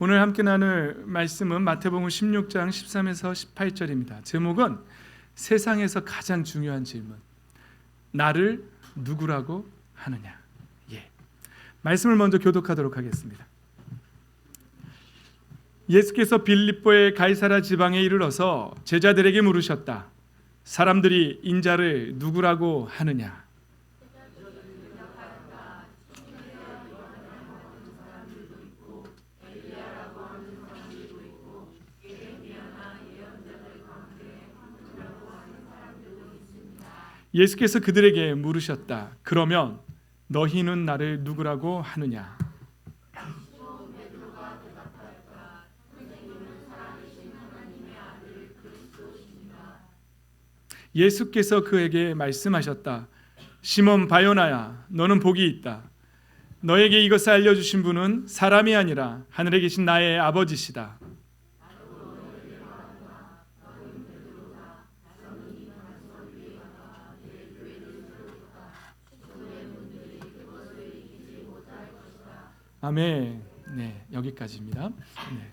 오늘 함께 나눌 말씀은 마태복음 16장 13에서 18절입니다. 제목은 세상에서 가장 중요한 질문, 나를 누구라고 하느냐. 말씀을 먼저 교독하도록 하겠습니다. 예수께서 빌립보의 가이사랴 지방에 이르러서 제자들에게 물으셨다. 사람들이 인자를 누구라고 하느냐? 예수께서 그들에게 물으셨다. 그러면 너희는 나를 누구라고 하느냐? 예수께서 그에게 말씀하셨다. 시몬 바요나야, 너는 복이 있다. 너에게 이것을 알려주신 분은 사람이 아니라 하늘에 계신 나의 아버지시다. 아멘. 네, 여기까지입니다. 네.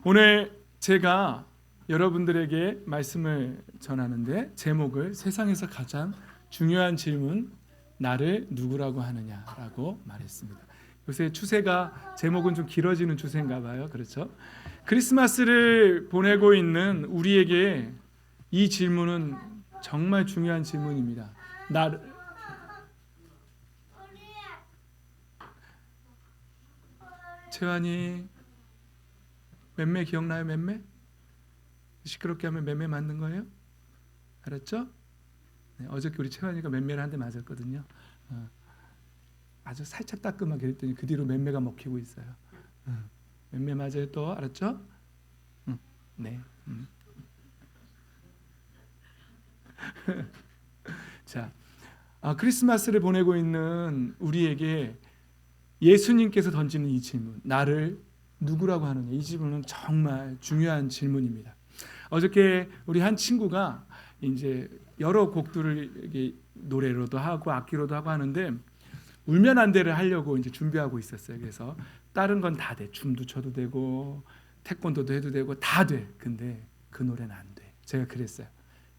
오늘 제가 여러분들에게 말씀을 전하는데 제목을 세상에서 가장 중요한 질문, 나를 누구라고 하느냐라고 말했습니다. 요새 추세가 제목은 좀 길어지는 추세인가 봐요. 그렇죠? 크리스마스를 보내고 있는 우리에게 이 질문은 정말 중요한 질문입니다. 채환이 맴매 기억나요? 맴매? 시끄럽게 하면 맴매 맞는 거예요? 알았죠? 네, 어저께 우리 채환이가 맴매를 한 대 맞았거든요. 아주 살짝 따끔하게 했더니 그 뒤로 맴매가 먹히고 있어요. 맴매 맞아요 또? 알았죠? 네. 자, 크리스마스를 보내고 있는 우리에게 예수님께서 던지는 이 질문, 나를 누구라고 하느냐, 이 질문은 정말 중요한 질문입니다. 어저께 우리 한 친구가 이제 여러 곡들을 이렇게 노래로도 하고 악기로도 하고 하는데 울면 안 돼를 하려고 이제 준비하고 있었어요. 그래서 다른 건 다 돼, 춤도 춰도 되고 태권도도 해도 되고 다 돼. 근데 그 노래는 안 돼. 제가 그랬어요.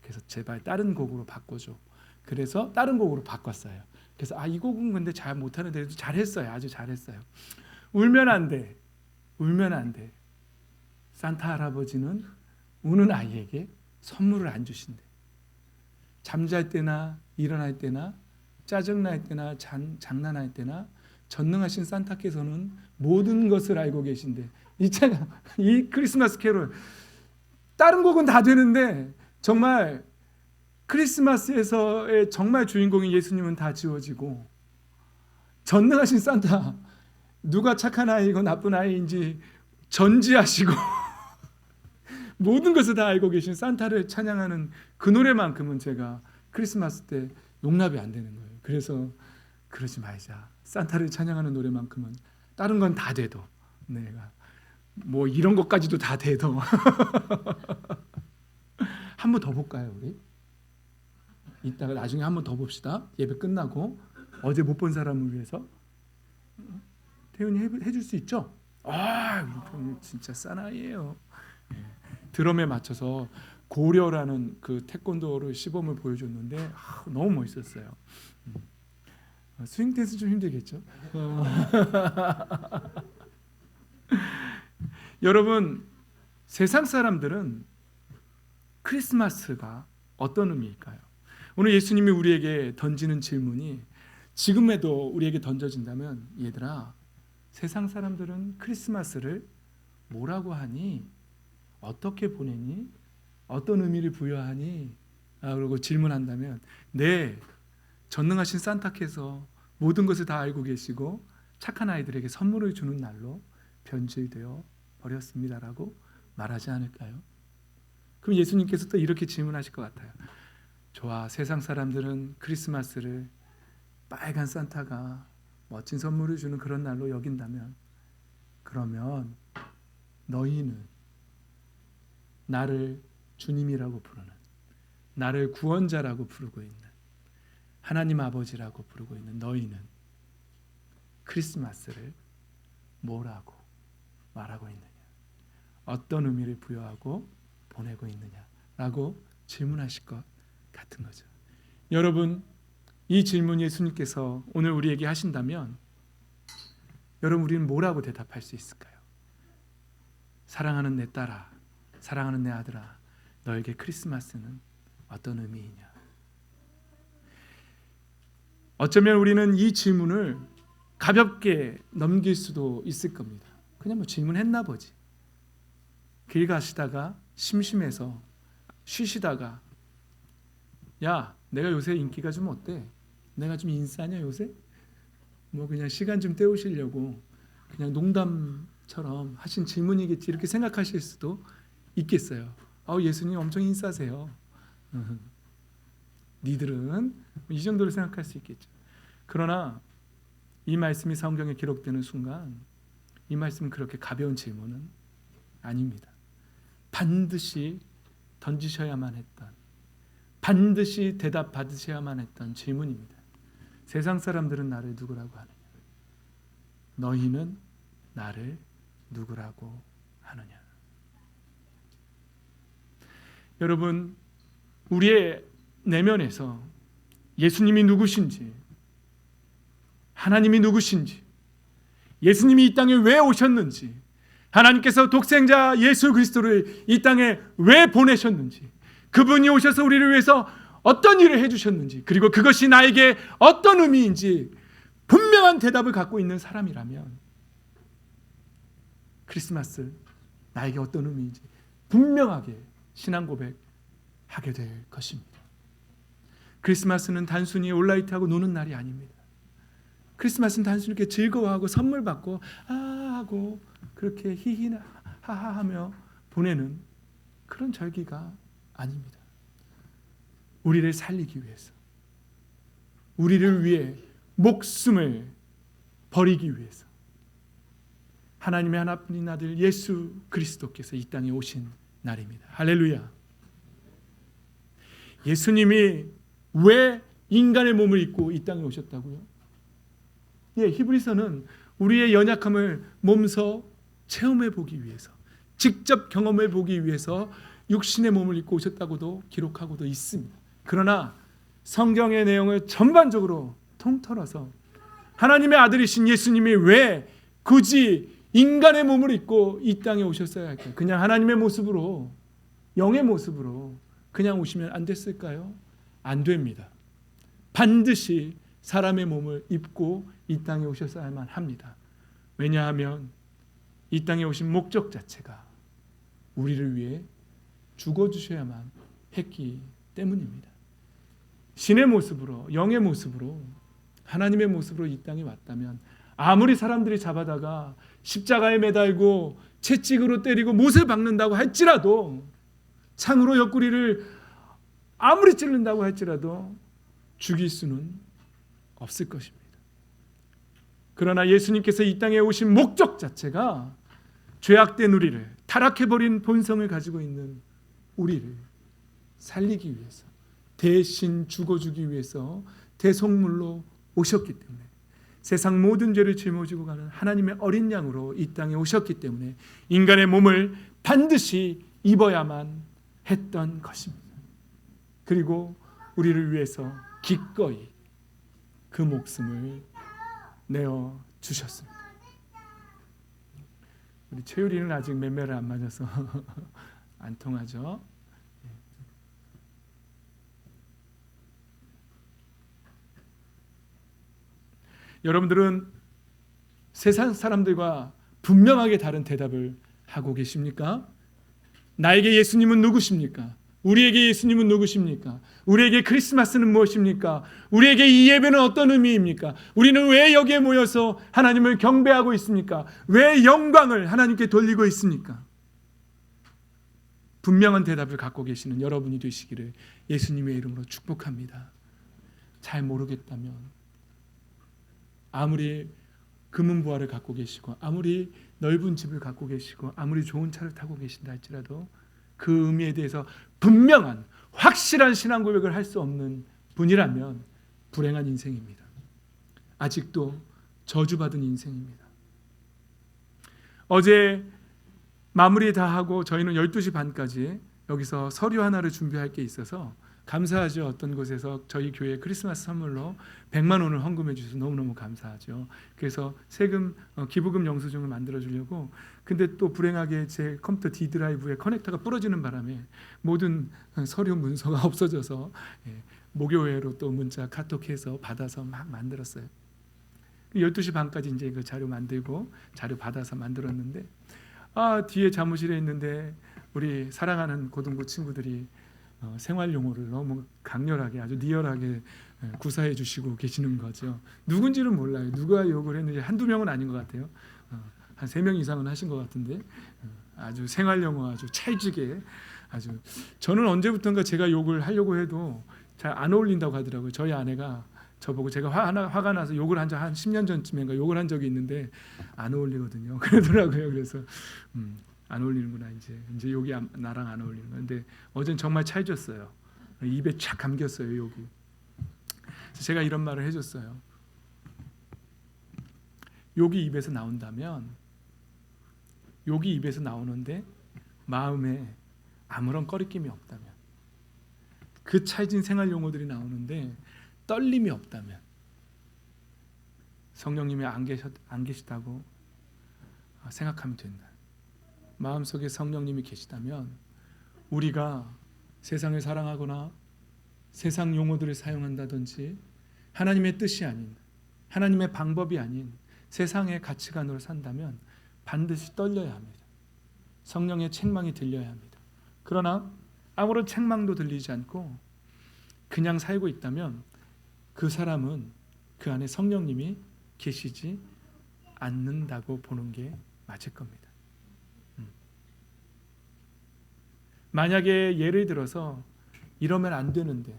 그래서 제발 다른 곡으로 바꿔줘. 그래서 다른 곡으로 바꿨어요. 그래서 이 곡은 근데 잘 못하는데도 잘했어요. 아주 잘했어요. 울면 안 돼. 울면 안 돼. 산타 할아버지는 우는 아이에게 선물을 안 주신대. 잠잘 때나 일어날 때나 짜증날 때나 장난할 때나 전능하신 산타께서는 모든 것을 알고 계신데 있잖아. 이 크리스마스 캐롤 다른 곡은 다 되는데 정말 크리스마스에서의 정말 주인공인 예수님은 다 지워지고 전능하신 산타 누가 착한 아이고 나쁜 아이인지 전지하시고 모든 것을 다 알고 계신 산타를 찬양하는 그 노래만큼은 제가 크리스마스 때 용납이 안 되는 거예요. 그래서 그러지 말자. 산타를 찬양하는 노래만큼은 다른 건 다 돼도 내가 뭐 이런 것까지도 다 돼도 한 번 더 볼까요 우리? 이따가 나중에 한 번 더 봅시다. 예배 끝나고 어제 못 본 사람을 위해서 태훈이 해줄 수 있죠? 진짜 사나이예요. 드럼에 맞춰서 고려라는 그 태권도를 시범을 보여줬는데 너무 멋있었어요. 스윙 댄스 좀 힘들겠죠? 여러분, 세상 사람들은 크리스마스가 어떤 의미일까요? 오늘 예수님이 우리에게 던지는 질문이 지금에도 우리에게 던져진다면, 얘들아, 세상 사람들은 크리스마스를 뭐라고 하니? 어떻게 보내니? 어떤 의미를 부여하니? 그러고 질문한다면, 네, 전능하신 산타께서 모든 것을 다 알고 계시고 착한 아이들에게 선물을 주는 날로 변질되어 버렸습니다라고 말하지 않을까요? 그럼 예수님께서 또 이렇게 질문하실 것 같아요. 좋아, 세상 사람들은 크리스마스를 빨간 산타가 멋진 선물을 주는 그런 날로 여긴다면, 그러면 너희는 나를 주님이라고 부르는, 나를 구원자라고 부르고 있는, 하나님 아버지라고 부르고 있는 너희는 크리스마스를 뭐라고 말하고 있느냐? 어떤 의미를 부여하고 보내고 있느냐라고 질문하실 것 같은 거죠. 여러분, 이 질문 예수님께서 오늘 우리에게 하신다면 여러분, 우리는 뭐라고 대답할 수 있을까요? 사랑하는 내 딸아, 사랑하는 내 아들아, 너에게 크리스마스는 어떤 의미이냐? 어쩌면 우리는 이 질문을 가볍게 넘길 수도 있을 겁니다. 그냥 뭐 질문했나 보지. 길 가시다가 심심해서 쉬시다가, 야, 내가 요새 인기가 좀 어때? 내가 좀 인싸냐 요새? 뭐 그냥 시간 좀 때우시려고 그냥 농담처럼 하신 질문이겠지, 이렇게 생각하실 수도 있겠어요. 예수님 엄청 인싸세요. 니들은 이 정도로 생각할 수 있겠죠. 그러나 이 말씀이 성경에 기록되는 순간 이 말씀은 그렇게 가벼운 질문은 아닙니다. 반드시 던지셔야만 했던, 반드시 대답 받으셔야만 했던 질문입니다. 세상 사람들은 나를 누구라고 하느냐? 너희는 나를 누구라고 하느냐? 여러분, 우리의 내면에서 예수님이 누구신지, 하나님이 누구신지, 예수님이 이 땅에 왜 오셨는지, 하나님께서 독생자 예수 그리스도를 이 땅에 왜 보내셨는지, 그분이 오셔서 우리를 위해서 어떤 일을 해주셨는지, 그리고 그것이 나에게 어떤 의미인지 분명한 대답을 갖고 있는 사람이라면 크리스마스 나에게 어떤 의미인지 분명하게 신앙 고백하게 될 것입니다. 크리스마스는 단순히 온라이트하고 노는 날이 아닙니다. 크리스마스는 단순히 이렇게 즐거워하고 선물 받고 하고 그렇게 히히나 하하하며 보내는 그런 절기가 아닙니다. 우리를 살리기 위해서, 우리를 위해 목숨을 버리기 위해서 하나님의 하나뿐인 아들 예수 그리스도께서 이 땅에 오신 날입니다. 할렐루야. 예수님이 왜 인간의 몸을 입고 이 땅에 오셨다고요? 히브리서는 우리의 연약함을 몸소 체험해 보기 위해서, 직접 경험해 보기 위해서 육신의 몸을 입고 오셨다고도 기록하고도 있습니다. 그러나 성경의 내용을 전반적으로 통틀어서 하나님의 아들이신 예수님이 왜 굳이 인간의 몸을 입고 이 땅에 오셨어야 할까요? 그냥 하나님의 모습으로, 영의 모습으로 그냥 오시면 안 됐을까요? 안 됩니다. 반드시 사람의 몸을 입고 이 땅에 오셨어야만 합니다. 왜냐하면 이 땅에 오신 목적 자체가 우리를 위해 죽어주셔야만 했기 때문입니다. 신의 모습으로, 영의 모습으로, 하나님의 모습으로 이 땅에 왔다면 아무리 사람들이 잡아다가 십자가에 매달고 채찍으로 때리고 못을 박는다고 할지라도, 창으로 옆구리를 아무리 찌른다고 할지라도 죽일 수는 없을 것입니다. 그러나 예수님께서 이 땅에 오신 목적 자체가 죄악된 우리를, 타락해버린 본성을 가지고 있는 우리를 살리기 위해서, 대신 죽어주기 위해서 대속물로 오셨기 때문에, 세상 모든 죄를 짊어지고 가는 하나님의 어린 양으로 이 땅에 오셨기 때문에 인간의 몸을 반드시 입어야만 했던 것입니다. 그리고 우리를 위해서 기꺼이 그 목숨을 내어 주셨습니다. 우리 최유리는 아직 맴매를 안 맞아서 안 통하죠. 여러분들은 세상 사람들과 분명하게 다른 대답을 하고 계십니까? 나에게 예수님은 누구십니까? 우리에게 예수님은 누구십니까? 우리에게 크리스마스는 무엇입니까? 우리에게 이 예배는 어떤 의미입니까? 우리는 왜 여기에 모여서 하나님을 경배하고 있습니까? 왜 영광을 하나님께 돌리고 있습니까? 분명한 대답을 갖고 계시는 여러분이 되시기를 예수님의 이름으로 축복합니다. 잘 모르겠다면, 아무리 금은보화를 갖고 계시고, 아무리 넓은 집을 갖고 계시고, 아무리 좋은 차를 타고 계신다 할지라도 그 의미에 대해서 분명한 확실한 신앙 고백을 할 수 없는 분이라면 불행한 인생입니다. 아직도 저주받은 인생입니다. 어제 마무리 다 하고 저희는 12시 반까지 여기서 서류 하나를 준비할 게 있어서 감사하죠. 어떤 곳에서 저희 교회 크리스마스 선물로 100만 원을 헌금해 주셔서 너무너무 감사하죠. 그래서 세금 기부금 영수증을 만들어 주려고, 근데 또 불행하게 제 컴퓨터 D 드라이브에 커넥터가 부러지는 바람에 모든 서류 문서가 없어져서 목요회로 또 문자 카톡해서 받아서 막 만들었어요. 12시 반까지 이제 그 자료 만들고 자료 받아서 만들었는데, 뒤에 사무실에 있는데 우리 사랑하는 고등부 친구들이 생활 용어를 너무 강렬하게, 아주 리얼하게 구사해 주시고 계시는 거죠. 누군지는 몰라요. 누가 욕을 했는지 한두 명은 아닌 것 같아요. 한 3명 이상은 하신 것 같은데, 아주 생활 용어 아주 찰지게, 아주 저는 언제부턴가 제가 욕을 하려고 해도 잘 안 어울린다고 하더라고요. 저희 아내가 저보고, 제가 화가 나서 욕을 한 10년 전쯤인가 욕을 한 적이 있는데 안 어울리거든요. 그러더라고요. 그래서 안 어울리는구나, 이제 욕이 나랑 안 어울리는 거. 근데 어젠 정말 찰졌어요. 입에 착 감겼어요, 욕이. 그래서 제가 이런 말을 해줬어요. 욕이 입에서 나온다면, 욕이 입에서 나오는데 마음에 아무런 꺼리낌이 없다면, 그 찰진 생활 용어들이 나오는데 떨림이 없다면, 성령님이 안 계시다고 생각하면 된다. 마음속에 성령님이 계시다면 우리가 세상을 사랑하거나 세상 용어들을 사용한다든지 하나님의 뜻이 아닌, 하나님의 방법이 아닌 세상의 가치관으로 산다면 반드시 떨려야 합니다. 성령의 책망이 들려야 합니다. 그러나 아무런 책망도 들리지 않고 그냥 살고 있다면 그 사람은 그 안에 성령님이 계시지 않는다고 보는 게 맞을 겁니다. 만약에 예를 들어서 이러면 안 되는데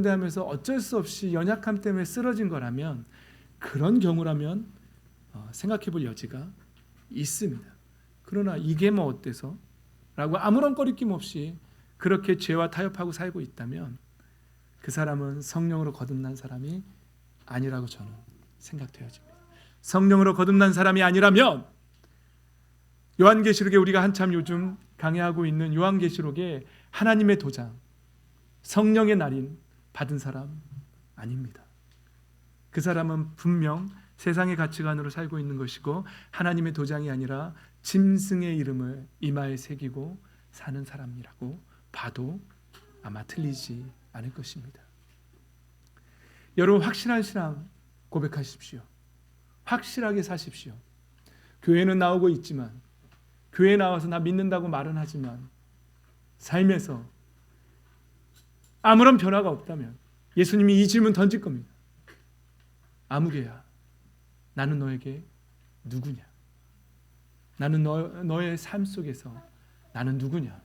하면서 어쩔 수 없이 연약함 때문에 쓰러진 거라면, 그런 경우라면 생각해 볼 여지가 있습니다. 그러나 이게 뭐 어때서? 라고 아무런 꺼리낌 없이 그렇게 죄와 타협하고 살고 있다면 그 사람은 성령으로 거듭난 사람이 아니라고 저는 생각되어집니다. 성령으로 거듭난 사람이 아니라면 요한계시록에 우리가 한참 요즘 강해하고 있는 요한계시록에 하나님의 도장, 성령의 날인 받은 사람 아닙니다. 그 사람은 분명 세상의 가치관으로 살고 있는 것이고 하나님의 도장이 아니라 짐승의 이름을 이마에 새기고 사는 사람이라고 봐도 아마 틀리지 않을 것입니다. 여러분, 확실한 신앙 고백하십시오. 확실하게 사십시오. 교회는 나오고 있지만, 교회에 나와서 나 믿는다고 말은 하지만 삶에서 아무런 변화가 없다면 예수님이 이 질문 던질 겁니다. 아무개야, 나는 너에게 누구냐? 나는 너의 삶 속에서 나는 누구냐?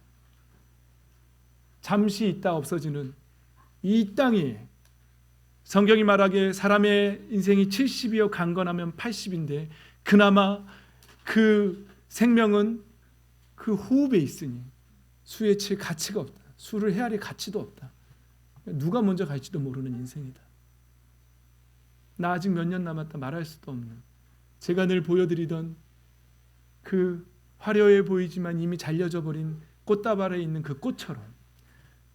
잠시 있다 없어지는 이 땅에, 성경이 말하기에 사람의 인생이 70이요 강건하면 80인데 그나마 그 생명은 그 호흡에 있으니 수에 칠 가치가 없다. 수를 헤아릴 가치도 없다. 누가 먼저 갈지도 모르는 인생이다. 나 아직 몇 년 남았다 말할 수도 없는, 제가 늘 보여드리던 그 화려해 보이지만 이미 잘려져 버린 꽃다발에 있는 그 꽃처럼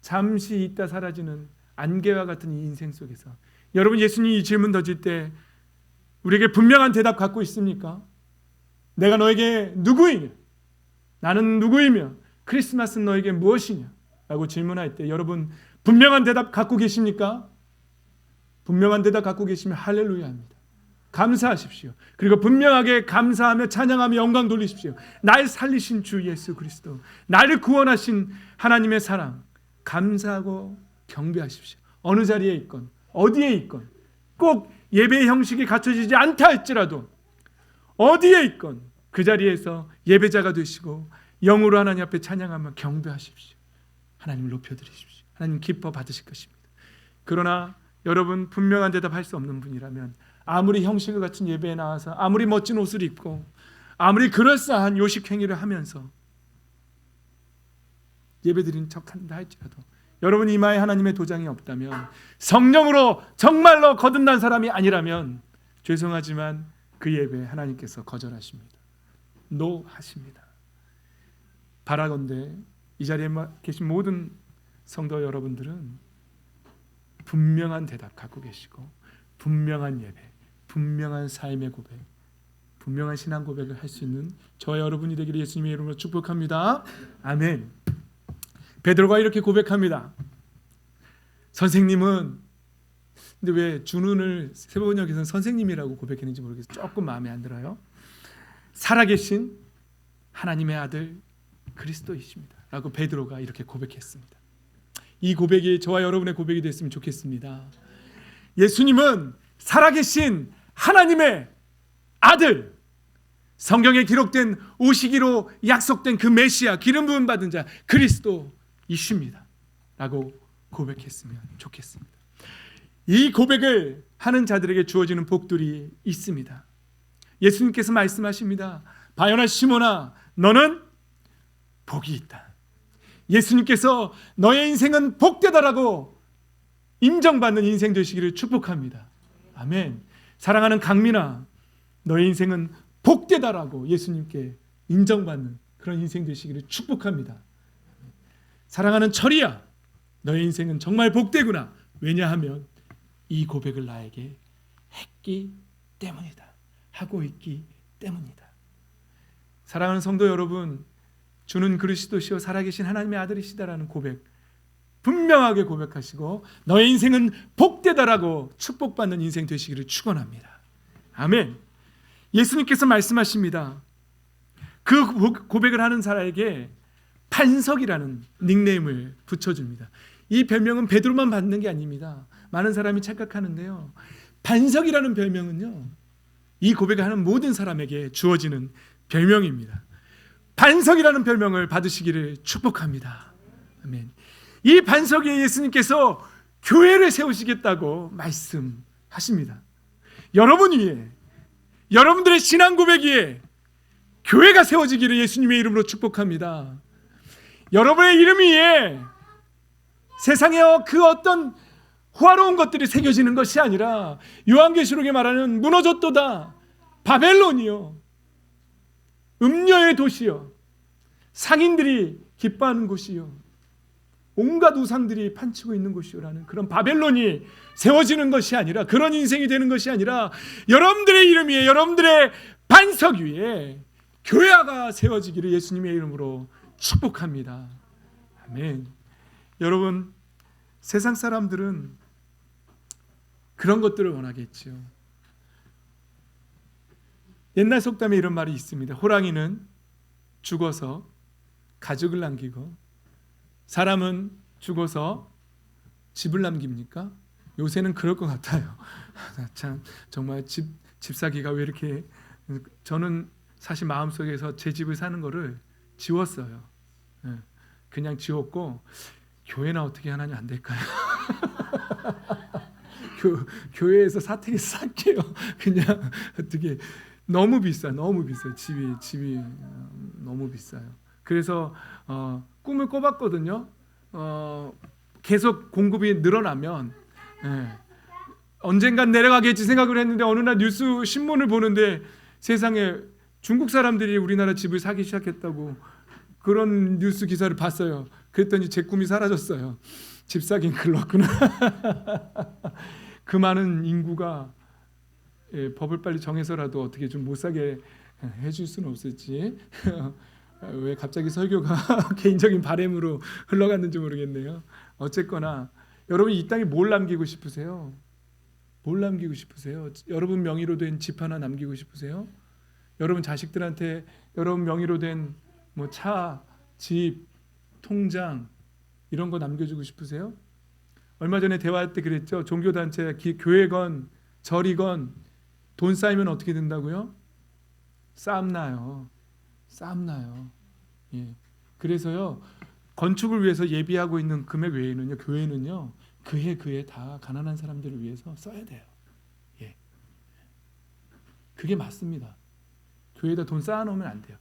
잠시 있다 사라지는 안개와 같은 이 인생 속에서, 여러분, 예수님이 이 질문 던질 때 우리에게 분명한 대답 갖고 있습니까? 내가 너에게 누구이냐? 나는 누구이며 크리스마스는 너에게 무엇이냐? 라고 질문할 때 여러분 분명한 대답 갖고 계십니까? 분명한 대답 갖고 계시면 할렐루야 합니다. 감사하십시오. 그리고 분명하게 감사하며 찬양하며 영광 돌리십시오. 날 살리신 주 예수 그리스도, 나를 구원하신 하나님의 사랑, 감사하고 경배하십시오. 어느 자리에 있건 어디에 있건, 꼭 예배의 형식이 갖춰지지 않다 할지라도 어디에 있건 그 자리에서 예배자가 되시고 영으로 하나님 앞에 찬양하며 경배하십시오. 하나님을 높여드리십시오. 하나님 기뻐 받으실 것입니다. 그러나 여러분, 분명한 대답할 수 없는 분이라면 아무리 형식을 갖춘 예배에 나와서 아무리 멋진 옷을 입고 아무리 그럴싸한 요식 행위를 하면서 예배드리는 척한다 할지라도 여러분 이마에 하나님의 도장이 없다면, 성령으로 정말로 거듭난 사람이 아니라면 죄송하지만 그 예배 하나님께서 거절하십니다. 노 하십니다. 바라건대 이 자리에 계신 모든 성도 여러분들은 분명한 대답 갖고 계시고 분명한 예배, 분명한 삶의 고백, 분명한 신앙 고백을 할 수 있는 저와 여러분이 되기를 예수님의 이름으로 축복합니다. 아멘. 베드로가 이렇게 고백합니다. 선생님은, 근데 왜 준훈을 세번역에서는 선생님이라고 고백했는지 모르겠어요. 조금 마음에 안 들어요. 살아계신 하나님의 아들 그리스도이십니다 라고 베드로가 이렇게 고백했습니다. 이 고백이 저와 여러분의 고백이 됐으면 좋겠습니다. 예수님은 살아계신 하나님의 아들, 성경에 기록된 오시기로 약속된 그 메시아, 기름 부음 받은 자 그리스도이십니다 라고 고백했으면 좋겠습니다. 이 고백을 하는 자들에게 주어지는 복들이 있습니다. 예수님께서 말씀하십니다. 바요나 시몬아, 너는 복이 있다. 예수님께서 너의 인생은 복되다라고 인정받는 인생 되시기를 축복합니다. 아멘. 사랑하는 강민아, 너의 인생은 복되다라고 예수님께 인정받는 그런 인생 되시기를 축복합니다. 사랑하는 철이야, 너의 인생은 정말 복되구나. 왜냐하면 이 고백을 나에게 했기 때문이다. 하고 있기 때문이다. 사랑하는 성도 여러분, 주는 그리스도시요 살아계신 하나님의 아들이시다라는 고백 분명하게 고백하시고 너의 인생은 복되다라고 축복받는 인생 되시기를 축원합니다. 아멘. 예수님께서 말씀하십니다. 그 고백을 하는 사람에게 반석이라는 닉네임을 붙여줍니다. 이 별명은 베드로만 받는 게 아닙니다. 많은 사람이 착각하는데요, 반석이라는 별명은요, 이 고백을 하는 모든 사람에게 주어지는 별명입니다. 반석이라는 별명을 받으시기를 축복합니다. 아멘. 이 반석 위에 예수님께서 교회를 세우시겠다고 말씀하십니다. 여러분 위에, 여러분들의 신앙 고백 위에 교회가 세워지기를 예수님의 이름으로 축복합니다. 여러분의 이름 위에 세상의 그 어떤 호화로운 것들이 새겨지는 것이 아니라 요한계시록에 말하는 무너졌도다 바벨론이요, 음녀의 도시요, 상인들이 기뻐하는 곳이요, 온갖 우상들이 판치고 있는 곳이요라는 그런 바벨론이 세워지는 것이 아니라, 그런 인생이 되는 것이 아니라 여러분들의 이름 위에, 여러분들의 반석 위에 교회가 세워지기를 예수님의 이름으로 축복합니다. 아멘. 여러분, 세상 사람들은 그런 것들을 원하겠지요. 옛날 속담에 이런 말이 있습니다. 호랑이는 죽어서 가죽을 남기고 사람은 죽어서 집을 남깁니까? 요새는 그럴 것 같아요. 참 정말 집 사기가 왜 이렇게, 저는 사실 마음속에서 제 집을 사는 거를 지웠어요. 그냥 지웠고, 교회나 어떻게 하나님 안 될까요? 교회에서 사택에 살게요. 그냥 어떻게, 너무 비싸, 너무 비싸. 집이 너무 비싸요. 그래서 꿈을 꿔봤거든요. 계속 공급이 늘어나면 언젠간 내려가겠지 생각을 했는데, 어느 날 뉴스 신문을 보는데 세상에 중국 사람들이 우리나라 집을 사기 시작했다고 그런 뉴스 기사를 봤어요. 그랬더니 제 꿈이 사라졌어요. 집 사긴 글렀구나. 그 많은 인구가 법을 빨리 정해서라도 어떻게 좀 못 사게 해줄 수는 없을지. 왜 갑자기 설교가 개인적인 바램으로 흘러갔는지 모르겠네요. 어쨌거나 여러분, 이 땅에 뭘 남기고 싶으세요? 뭘 남기고 싶으세요? 여러분 명의로 된 집 하나 남기고 싶으세요? 여러분 자식들한테 여러분 명의로 된 뭐 차, 집, 통장 이런 거 남겨주고 싶으세요? 얼마 전에 대화할 때 그랬죠. 종교단체, 교회건 절이건 돈 쌓이면 어떻게 된다고요? 싸움 나요. 예. 그래서요, 건축을 위해서 예비하고 있는 금액 외에는요, 교회는요 그해 다 가난한 사람들을 위해서 써야 돼요. 예. 그게 맞습니다. 교회에다 돈 쌓아놓으면 안 돼요.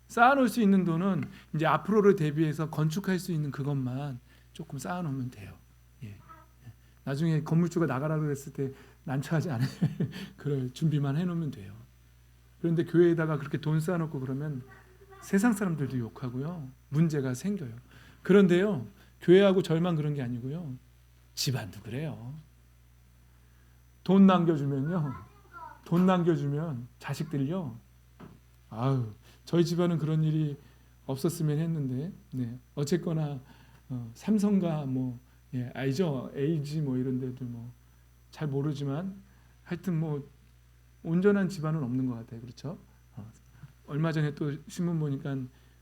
쌓아놓을 수 있는 돈은 이제 앞으로를 대비해서 건축할 수 있는 그것만 조금 쌓아놓으면 돼요. 예. 나중에 건물주가 나가라고 했을 때 난처하지 않아요. 그럴 준비만 해놓으면 돼요. 그런데 교회에다가 그렇게 돈 쌓아놓고 그러면 세상 사람들도 욕하고요. 문제가 생겨요. 그런데요, 교회하고 절만 그런 게 아니고요. 집안도 그래요. 돈 남겨주면 자식들요. 아유, 저희 집안은 그런 일이 없었으면 했는데, 네, 어쨌거나 삼성가 뭐 알죠? LG 뭐 이런 데도 뭐 잘 모르지만 하여튼 뭐 온전한 집안은 없는 것 같아요. 그렇죠? 얼마 전에 또 신문 보니까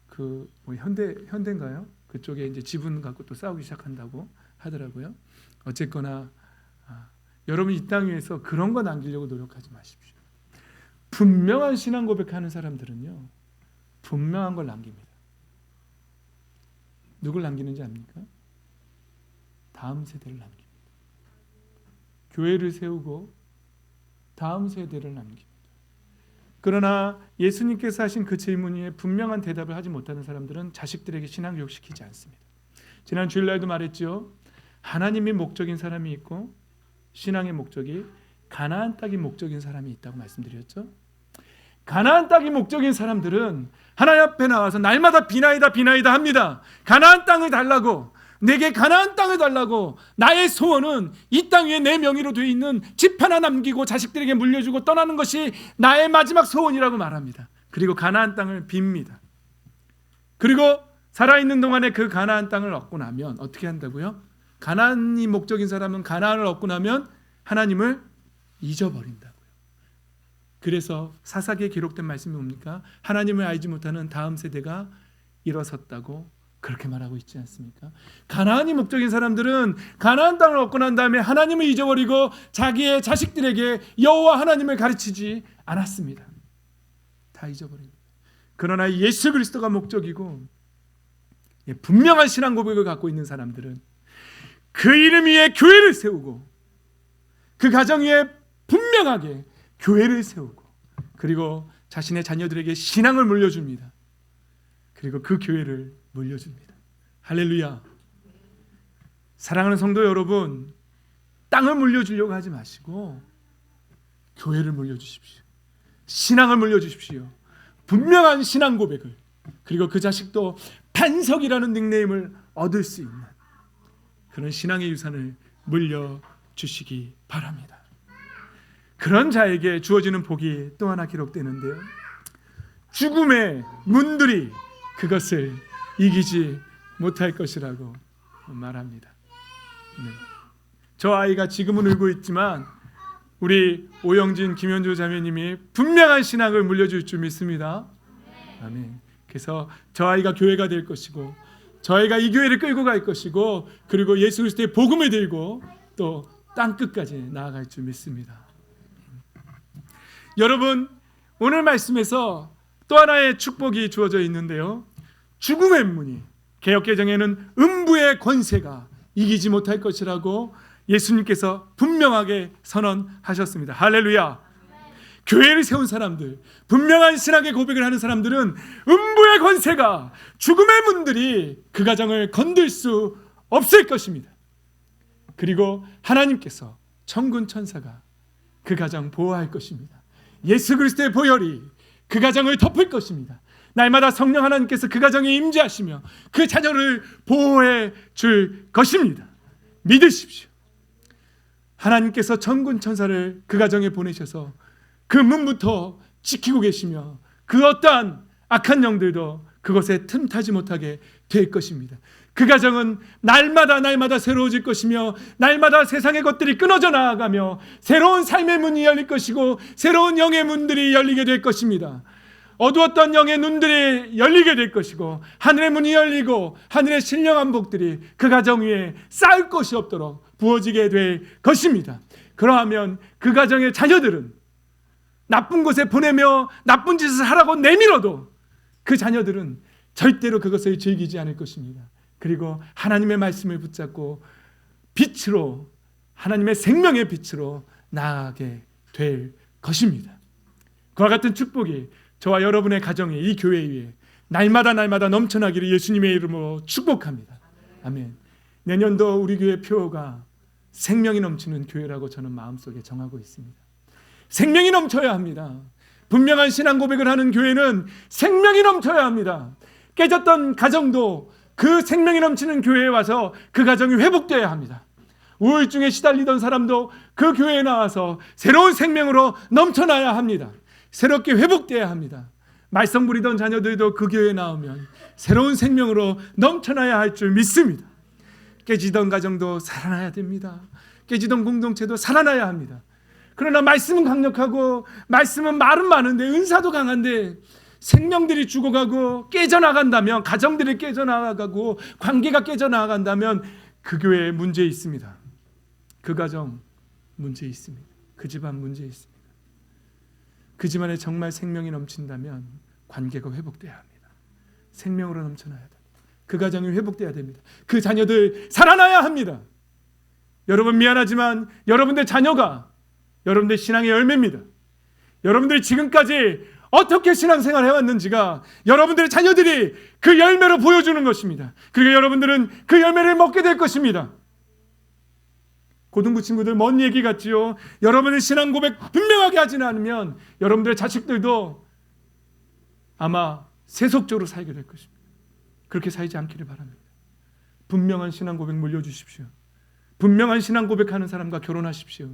그 뭐 현대인가요? 그쪽에 이제 지분 갖고 또 싸우기 시작한다고 하더라고요. 어쨌거나 여러분 이 땅 위에서 그런 거 남기려고 노력하지 마십시오. 분명한 신앙 고백하는 사람들은요, 분명한 걸 남깁니다. 누굴 남기는지 압니까? 다음 세대를 남깁니다. 교회를 세우고 다음 세대를 남깁니다. 그러나 예수님께서 하신 그 질문에 분명한 대답을 하지 못하는 사람들은 자식들에게 신앙 교육시키지 않습니다. 지난 주일날도 말했죠. 하나님이 목적인 사람이 있고 신앙의 목적이 가나안 땅이 목적인 사람이 있다고 말씀드렸죠. 가나안 땅이 목적인 사람들은 하나님 앞에 나와서 날마다 비나이다 합니다. 가나안 땅을 달라고, 내게 가나안 땅을 달라고. 나의 소원은 이 땅 위에 내 명의로 되어 있는 집 하나 남기고 자식들에게 물려주고 떠나는 것이 나의 마지막 소원이라고 말합니다. 그리고 가나안 땅을 빕니다. 그리고 살아있는 동안에 그 가나안 땅을 얻고 나면 어떻게 한다고요? 가나안이 목적인 사람은 가나안을 얻고 나면 하나님을 잊어버린다고요. 그래서 사사기에 기록된 말씀이 뭡니까? 하나님을 알지 못하는 다음 세대가 일어섰다고 그렇게 말하고 있지 않습니까? 가나안이 목적인 사람들은 가나안 땅을 얻고 난 다음에 하나님을 잊어버리고 자기의 자식들에게 여호와 하나님을 가르치지 않았습니다. 다 잊어버립니다. 그러나 예수 그리스도가 목적이고 분명한 신앙 고백을 갖고 있는 사람들은 그 이름 위에 교회를 세우고 그 가정 위에 분명하게 교회를 세우고 그리고 자신의 자녀들에게 신앙을 물려줍니다. 그리고 그 교회를 물려줍니다. 할렐루야. 사랑하는 성도 여러분, 땅을 물려주려고 하지 마시고 교회를 물려주십시오. 신앙을 물려주십시오. 분명한 신앙 고백을, 그리고 그 자식도 반석이라는 닉네임을 얻을 수 있는 그런 신앙의 유산을 물려주시기 바랍니다. 그런 자에게 주어지는 복이 또 하나 기록되는데요, 죽음의 문들이 그것을 이기지 못할 것이라고 말합니다. 네. 저 아이가 지금은 울고 있지만 우리 오영진, 김현주 자매님이 분명한 신앙을 물려줄 줄 믿습니다. 아멘. 그래서 저 아이가 교회가 될 것이고 저 아이가 이 교회를 끌고 갈 것이고 그리고 예수 그리스도의 복음을 들고 또 땅끝까지 나아갈 줄 믿습니다. 여러분, 오늘 말씀에서 또 하나의 축복이 주어져 있는데요, 죽음의 문이, 개역개정에는 음부의 권세가 이기지 못할 것이라고 예수님께서 분명하게 선언하셨습니다. 할렐루야. 교회를 세운 사람들, 분명한 신앙의 고백을 하는 사람들은 음부의 권세가, 죽음의 문들이 그 가정을 건들 수 없을 것입니다. 그리고 하나님께서 천군 천사가 그 가정 보호할 것입니다. 예수 그리스도의 보혈이 그 가정을 덮을 것입니다. 날마다 성령 하나님께서 그 가정에 임재하시며 그 자녀를 보호해 줄 것입니다. 믿으십시오. 하나님께서 천군 천사를 그 가정에 보내셔서 그 문부터 지키고 계시며 그 어떠한 악한 영들도 그것에 틈타지 못하게 될 것입니다. 그 가정은 날마다 새로워질 것이며 날마다 세상의 것들이 끊어져 나아가며 새로운 삶의 문이 열릴 것이고 새로운 영의 문들이 열리게 될 것입니다. 어두웠던 영의 눈들이 열리게 될 것이고 하늘의 문이 열리고 하늘의 신령한 복들이 그 가정 위에 쌓을 것이 없도록 부어지게 될 것입니다. 그러하면 그 가정의 자녀들은 나쁜 곳에 보내며 나쁜 짓을 하라고 내밀어도 그 자녀들은 절대로 그것을 즐기지 않을 것입니다. 그리고 하나님의 말씀을 붙잡고 빛으로, 하나님의 생명의 빛으로 나아가게 될 것입니다. 그와 같은 축복이 저와 여러분의 가정에, 이 교회 위에 날마다 넘쳐나기를 예수님의 이름으로 축복합니다. 아멘. 내년도 우리 교회 표어가 생명이 넘치는 교회라고 저는 마음속에 정하고 있습니다. 생명이 넘쳐야 합니다. 분명한 신앙 고백을 하는 교회는 생명이 넘쳐야 합니다. 깨졌던 가정도 그 생명이 넘치는 교회에 와서 그 가정이 회복되어야 합니다. 우울증에 시달리던 사람도 그 교회에 나와서 새로운 생명으로 넘쳐나야 합니다. 새롭게 회복되어야 합니다. 말썽 부리던 자녀들도 그 교회에 나오면 새로운 생명으로 넘쳐나야 할 줄 믿습니다. 깨지던 가정도 살아나야 됩니다. 깨지던 공동체도 살아나야 합니다. 그러나 말씀은 강력하고 말씀은 말은 많은데 은사도 강한데 생명들이 죽어가고 깨져나간다면, 가정들이 깨져나가고 관계가 깨져나간다면 그 교회에 문제 있습니다. 그 가정 문제 있습니다. 그 집안 문제 있습니다. 그 집안에 정말 생명이 넘친다면 관계가 회복돼야 합니다. 생명으로 넘쳐나야 됩니다. 그 가정이 회복돼야 됩니다. 그 자녀들 살아나야 합니다. 여러분 미안하지만 여러분들 자녀가 여러분들 신앙의 열매입니다. 여러분들이 지금까지 어떻게 신앙생활을 해왔는지가 여러분들의 자녀들이 그 열매로 보여주는 것입니다. 그리고 여러분들은 그 열매를 먹게 될 것입니다. 고등부 친구들 먼 얘기 같지요. 여러분의 신앙 고백 분명하게 하지 않으면 여러분들의 자식들도 아마 세속적으로 살게 될 것입니다. 그렇게 살지 않기를 바랍니다. 분명한 신앙 고백 물려주십시오. 분명한 신앙 고백하는 사람과 결혼하십시오.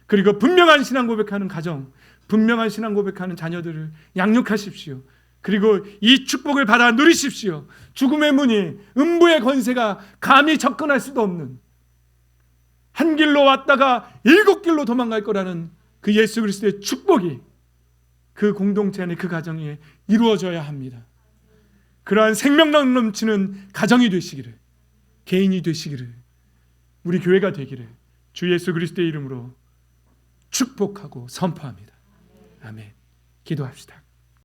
그리고 분명한 신앙 고백하는 가정, 분명한 신앙 고백하는 자녀들을 양육하십시오. 그리고 이 축복을 받아 누리십시오. 죽음의 문이, 음부의 권세가 감히 접근할 수도 없는, 한 길로 왔다가 7길로 도망갈 거라는 그 예수 그리스도의 축복이 그 공동체 안에, 그 가정에 이루어져야 합니다. 그러한 생명 넘치는 가정이 되시기를, 개인이 되시기를, 우리 교회가 되기를 주 예수 그리스도의 이름으로 축복하고 선포합니다. 아멘. 기도합시다.